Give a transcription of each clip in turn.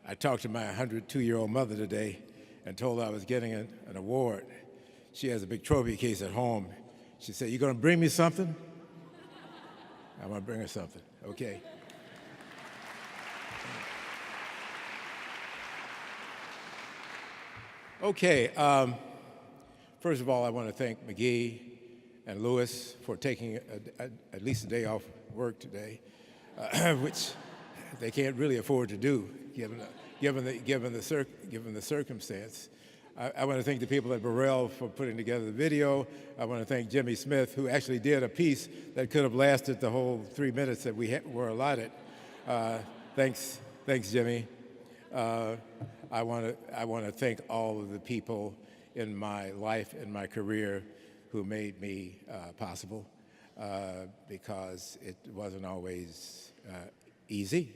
I talked to my 102-year-old mother today and told her I was getting an award. She has a big trophy case at home. She said, "You gonna bring me something?" I'm gonna bring her something, okay? Okay, first of all, I want to thank McGee and Lewis for taking at least a day off work today, which they can't really afford to do, given the circumstance. I want to thank the people at Burrell for putting together the video. I want to thank Jimmy Smith, who actually did a piece that could have lasted the whole 3 minutes that we were allotted. Thanks, Jimmy. I want to thank all of the people in my life and my career who made me possible, because it wasn't always easy.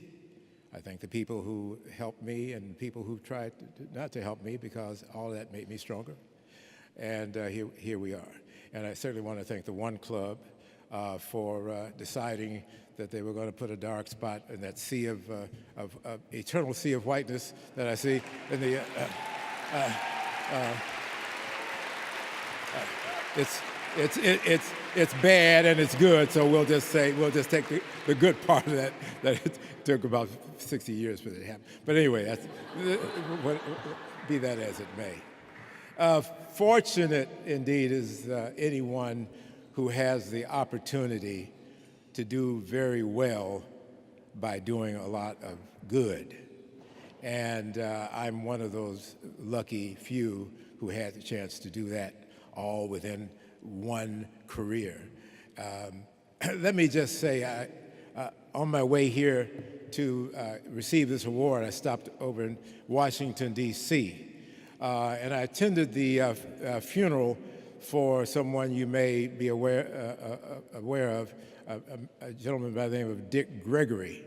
I thank the people who helped me and people who tried not to help me, because all that made me stronger. And here we are. And I certainly want to thank the One Club for deciding that they were going to put a dark spot in that sea of eternal sea of whiteness that I see in the. It's bad and it's good, so we'll just take the good part of that it took about 60 years for it to happen. But anyway, be that as it may. Fortunate indeed is anyone who has the opportunity to do very well by doing a lot of good. And I'm one of those lucky few who had the chance to do that all within one career. Let me just say, on my way here to receive this award, I stopped over in Washington, D.C., and I attended the funeral for someone you may be aware of, a gentleman by the name of Dick Gregory,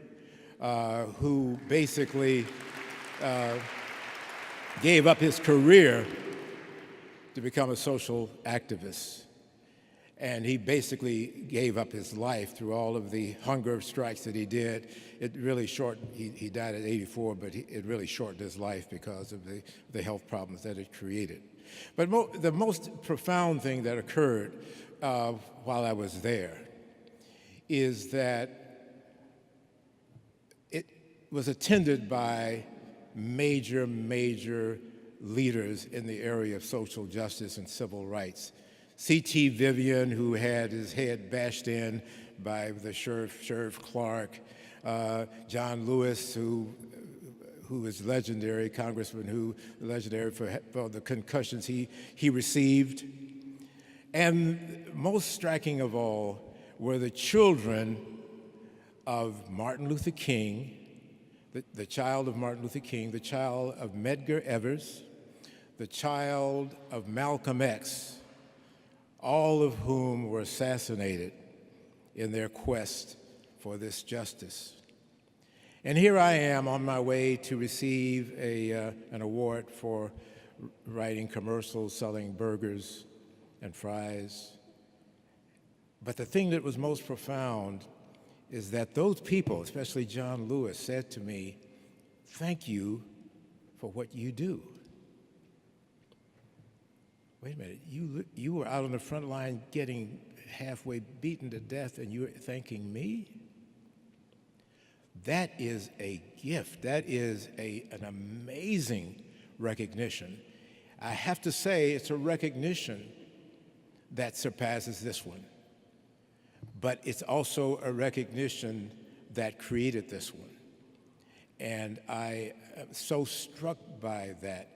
who basically gave up his career to become a social activist. And he basically gave up his life through all of the hunger strikes that he did. It really he died at 84, but it really shortened his life because of the health problems that it created. But the most profound thing that occurred while I was there is that it was attended by major leaders in the area of social justice and civil rights. C.T. Vivian, who had his head bashed in by the Sheriff Clark, John Lewis, who is legendary, congressman who legendary for the concussions he received. And most striking of all were the children of Martin Luther King, the child of Martin Luther King, the child of Medgar Evers, the child of Malcolm X, all of whom were assassinated in their quest for this justice. And here I am on my way to receive an award for writing commercials selling burgers and fries. But the thing that was most profound is that those people, especially John Lewis, said to me, "Thank you for what you do." Wait a minute, you were out on the front line getting halfway beaten to death and you're thanking me? That is a gift. That is an amazing recognition. I have to say it's a recognition that surpasses this one. But it's also a recognition that created this one. And I am so struck by that.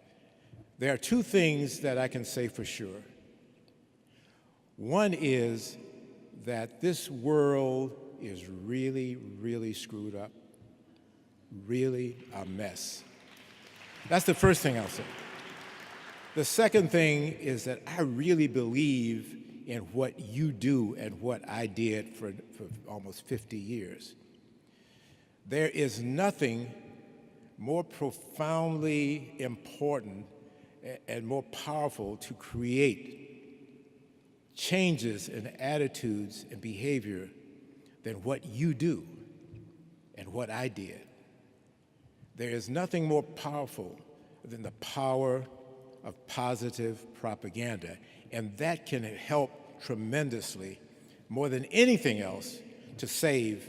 There are two things that I can say for sure. One is that this world is really screwed up, really a mess. That's the first thing I'll say. The second thing is that I really believe in what you do and what I did for almost 50 years. There is nothing more profoundly important and more powerful to create changes in attitudes and behavior than what you do and what I did. There is nothing more powerful than the power of positive propaganda, and that can help tremendously, more than anything else, to save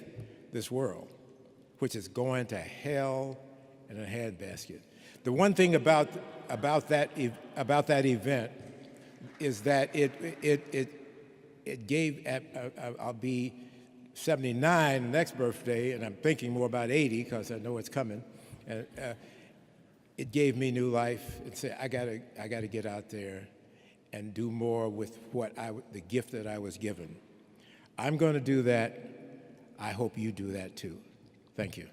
this world, which is going to hell in a handbasket. The one thing about that event is that it gave. I'll be 79 next birthday, and I'm thinking more about 80 because I know it's coming. And it gave me new life and said, I gotta get out there and do more with the gift that I was given. I'm going to do that. I hope you do that too. Thank you.